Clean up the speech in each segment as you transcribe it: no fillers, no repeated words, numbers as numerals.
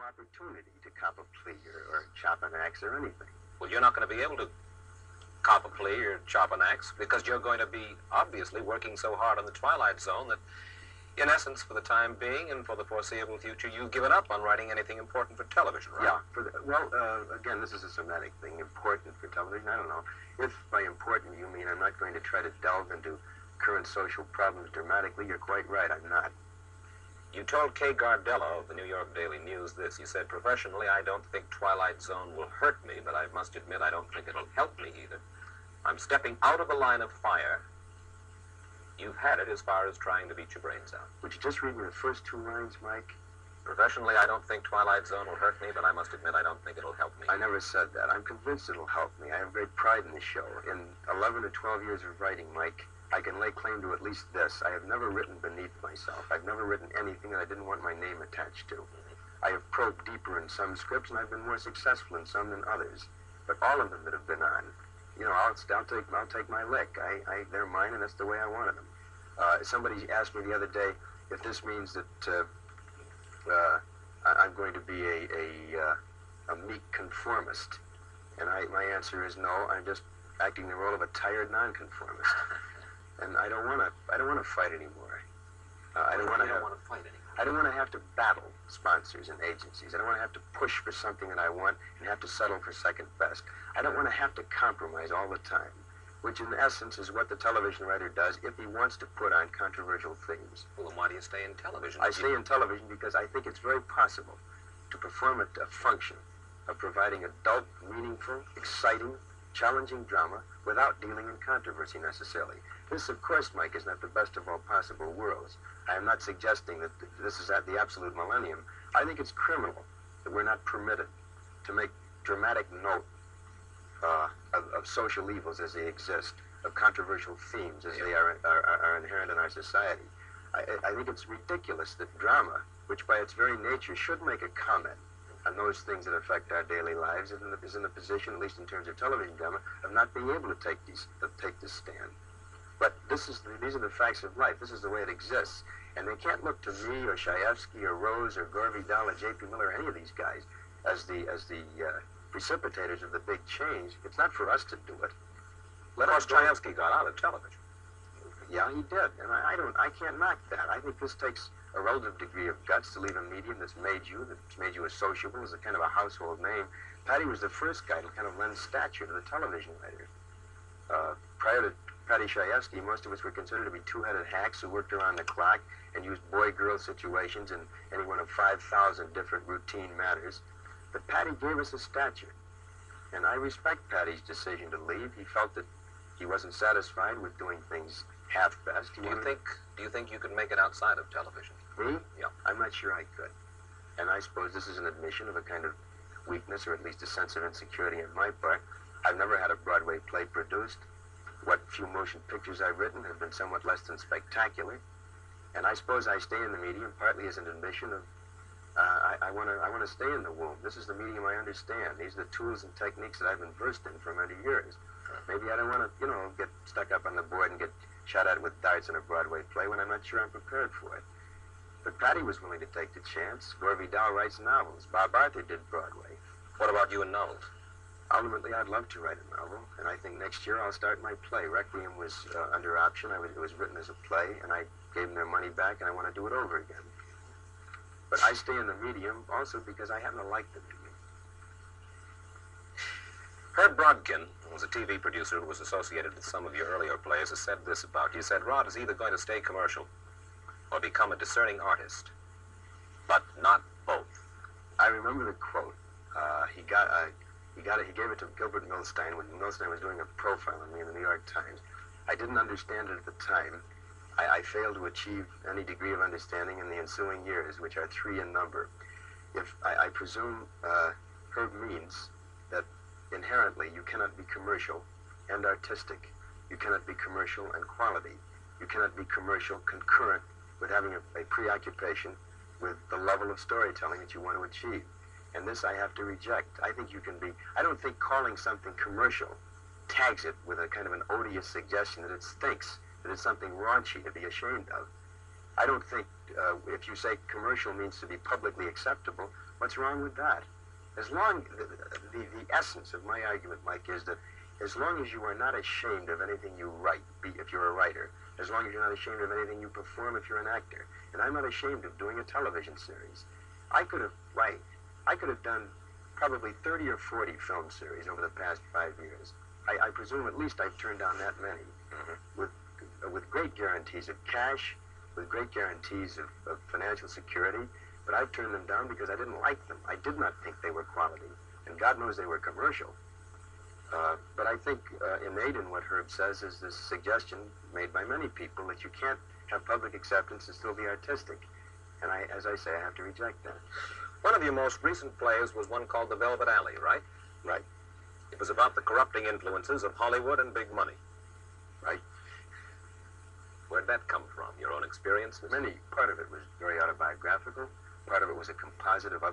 opportunity to cop a plea or chop an axe or anything. Well, you're not going to be able to cop a plea or chop an axe because you're going to be obviously working so hard on the Twilight Zone that, in essence, for the time being and for the foreseeable future, you've given up on writing anything important for television, right? Yeah. Again, this is a semantic thing. Important for television, I don't know. If by important you mean I'm not going to try to delve into current social problems dramatically, you're quite right, I'm not. You told Kay Gardella of the New York Daily News this. You said, professionally, I don't think Twilight Zone will hurt me, but I must admit I don't think it'll help me either. I'm stepping out of the line of fire. You've had it as far as trying to beat your brains out. Would you just read me the first two lines, Mike? Professionally, I don't think Twilight Zone will hurt me, but I must admit I don't think it'll help me. I never said that. I'm convinced it'll help me. I have great pride in the show. In 11 or 12 years of writing, Mike, I can lay claim to at least this. I have never written beneath myself. I've never written anything that I didn't want my name attached to. I have probed deeper in some scripts, and I've been more successful in some than others. But all of them that have been on, I'll take my lick. They're mine, and that's the way I wanted them. Somebody asked me the other day if this means that I'm going to be a meek conformist, and my answer is no. I'm just acting the role of a tired nonconformist, and I don't want to fight anymore. I don't want to have to battle sponsors and agencies. I don't want to have to push for something that I want and have to settle for second best. I don't want to have to compromise all the time, which in essence is what the television writer does if he wants to put on controversial themes. Well, then why do you stay in television? I stay in television because I think it's very possible to perform a function of providing adult, meaningful, exciting, challenging drama without dealing in controversy necessarily. This, of course, Mike, is not the best of all possible worlds. I am not suggesting that this is at the absolute millennium. I think it's criminal that we're not permitted to make dramatic note of social evils as they exist, of controversial themes as they are inherent in our society. I think it's ridiculous that drama, which by its very nature should make a comment on those things that affect our daily lives, is in a position, at least in terms of television drama, of not being able to take this stand. But these are the facts of life. This is the way it exists. And they can't look to me or Shaefsky or Rose or Gore Vidal or J.P. Miller or any of these guys as the precipitators of the big change. It's not for us to do it. Of course, Shaefsky got out of television. Yeah, he did. And I can't knock that. I think this takes a relative degree of guts to leave a medium that's made you as sociable, as a kind of a household name. Patty was the first guy to kind of lend stature to the television writer. Prior to Patty Shaefsky, most of us were considered to be two-headed hacks who worked around the clock and used boy-girl situations in any one of 5,000 different routine matters. But Patty gave us a stature, and I respect Patty's decision to leave. He felt that he wasn't satisfied with doing things half-best. Do you think you could make it outside of television? Me? Yeah. I'm not sure I could. And I suppose this is an admission of a kind of weakness, or at least a sense of insecurity on my part. I've never had a Broadway play produced. What few motion pictures I've written have been somewhat less than spectacular. And I suppose I stay in the medium partly as an admission of I want to stay in the womb. This is the medium I understand. These are the tools and techniques that I've been versed in for many years. Maybe I don't want to, get stuck up on the board and get shot at with darts in a Broadway play when I'm not sure I'm prepared for it. But Patty was willing to take the chance. Gore Vidal writes novels. Bob Arthur did Broadway. What about you in novels? Ultimately, I'd love to write a novel, and I think next year I'll start my play. Requiem was under option. It was written as a play, and I gave them their money back, and I want to do it over again. But I stay in the medium also because I happen to like the medium. Herb Brodkin, who was a TV producer who was associated with some of your earlier plays, has said this about you. He said, Rod is either going to stay commercial or become a discerning artist, but not both. I remember the quote. He gave it to Gilbert Milstein when Milstein was doing a profile on me in the New York Times. I didn't understand it at the time. I failed to achieve any degree of understanding in the ensuing years, which are 3 in number. I presume Herb means that inherently you cannot be commercial and artistic. You cannot be commercial and quality. You cannot be commercial concurrent with having a preoccupation with the level of storytelling that you want to achieve. And this I have to reject. I don't think calling something commercial tags it with a kind of an odious suggestion that it stinks, that it's something raunchy to be ashamed of. I don't think if you say commercial means to be publicly acceptable, What's wrong with that? As long, the essence of my argument, Mike, is that as long as you are not ashamed of anything you write, if you're a writer, as long as you're not ashamed of anything you perform if you're an actor, and I'm not ashamed of doing a television series. I could have done probably 30 or 40 film series over the past 5 years. I presume at least I've turned down that many, with great guarantees of cash, with great guarantees of financial security, but I've turned them down because I didn't like them. I did not think they were quality, and God knows they were commercial. But I think innate in what Herb says is this suggestion made by many people that you can't have public acceptance and still be artistic. And as I say, I have to reject that. One of your most recent plays was one called The Velvet Alley, right? Right. It was about the corrupting influences of Hollywood and big money. Right. Where'd that come from? Your own experiences? Part of it was very autobiographical. Part of it was a composite of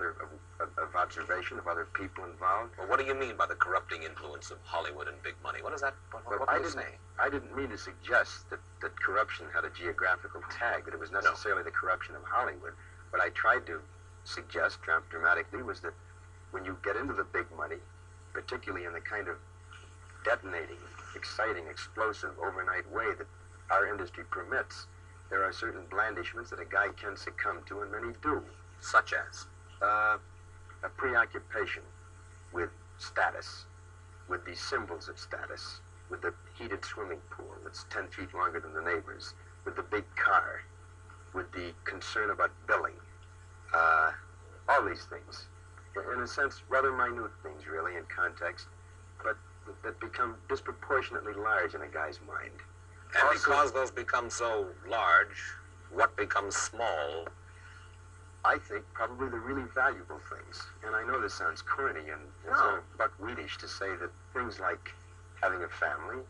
observation of other people involved. Well, what do you mean by the corrupting influence of Hollywood and big money? What is that? What do you say? I didn't mean to suggest that corruption had a geographical tag, that it was necessarily the corruption of Hollywood. What I tried to suggest dramatically was that when you get into the big money, particularly in the kind of detonating, exciting, explosive, overnight way that our industry permits, there are certain blandishments that a guy can succumb to, and many do. Such as? A preoccupation with status, with the symbols of status, with the heated swimming pool that's 10 feet longer than the neighbors, with the big car, with the concern about billing. All these things. In a sense, rather minute things, really, in context, but that become disproportionately large in a guy's mind. And also, because those become so large, what becomes small? I think probably the really valuable things. And I know this sounds corny and so buckwheatish to say that things like having a family,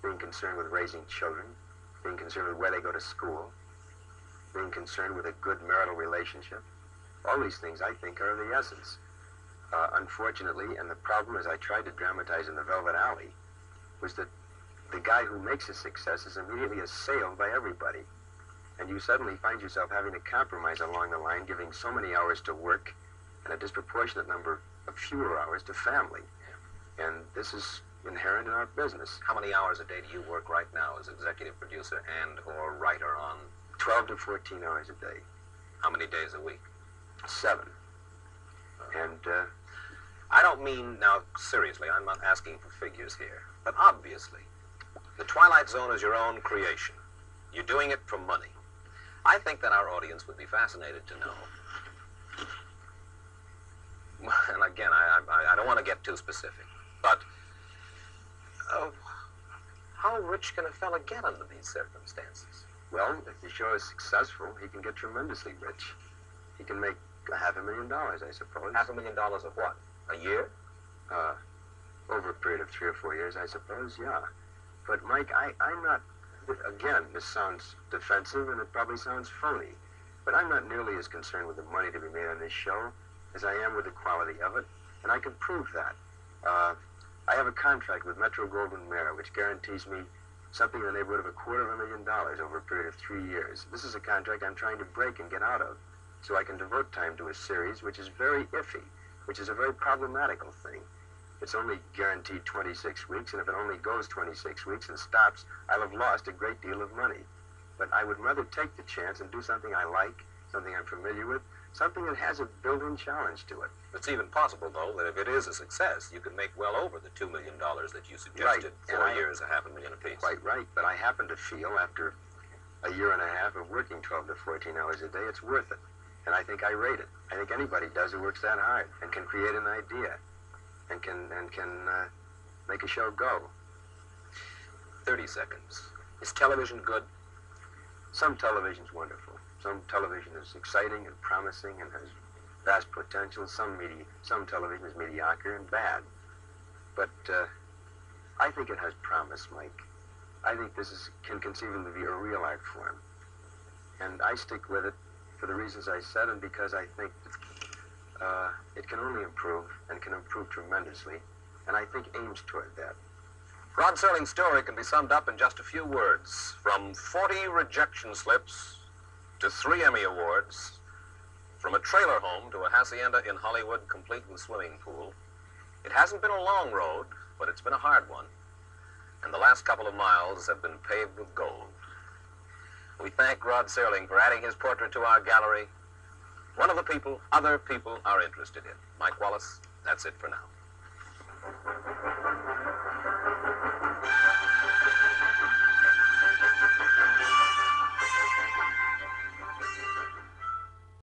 being concerned with raising children, being concerned with where they go to school, being concerned with a good marital relationship, all these things I think are of the essence. Unfortunately, and the problem, as I tried to dramatize in The Velvet Alley, was that the guy who makes a success is immediately assailed by everybody. And you suddenly find yourself having to compromise along the line, giving so many hours to work and a disproportionate number of fewer hours to family. And this is inherent in our business. How many hours a day do you work right now as executive producer and or writer on? 12 to 14 hours a day. How many days a week? 7. And I don't mean, now seriously, I'm not asking for figures here, but obviously, the Twilight Zone is your own creation. You're doing it for money. I think that our audience would be fascinated to know. And again, I don't want to get too specific, but how rich can a fella get under these circumstances? Well, if the show is successful, he can get tremendously rich. He can make $500,000, I suppose. $500,000 of what? A year? Over a period of 3 or 4 years, I suppose, yeah. But, Mike, I'm not, again, this sounds defensive and it probably sounds phony, but I'm not nearly as concerned with the money to be made on this show as I am with the quality of it, and I can prove that. I have a contract with Metro-Goldwyn-Mayer which guarantees me something in the neighborhood of $250,000 over a period of 3 years. This is a contract I'm trying to break and get out of, so I can devote time to a series which is very iffy, which is a very problematical thing. It's only guaranteed 26 weeks, and if it only goes 26 weeks and stops, I'll have lost a great deal of money. But I would rather take the chance and do something I like, something I'm familiar with, something that has a built-in challenge to it. It's even possible, though, that if it is a success, you can make well over the $2 million that you suggested. Right. 4 years, $500,000 apiece. Quite right, but I happen to feel after a year and a half of working 12 to 14 hours a day, it's worth it. And I think I rate it. I think anybody does who works that hard and can create an idea and can make a show go. 30 seconds. Is television good? Some television's wonderful. Some television is exciting and promising and has vast potential. Some television is mediocre and bad. But I think it has promise, Mike. I think this can conceivably be a real art form. And I stick with it for the reasons I said, and because I think it can only improve, and can improve tremendously, and I think aims toward that. Rod Serling's story can be summed up in just a few words. From 40 rejection slips to 3 Emmy Awards, From a trailer home to a hacienda in Hollywood, complete with swimming pool, it hasn't been a long road, but it's been a hard one. And the last couple of miles have been paved with gold. We thank Rod Serling for adding his portrait to our gallery. One of the people other people are interested in. Mike Wallace, that's it for now.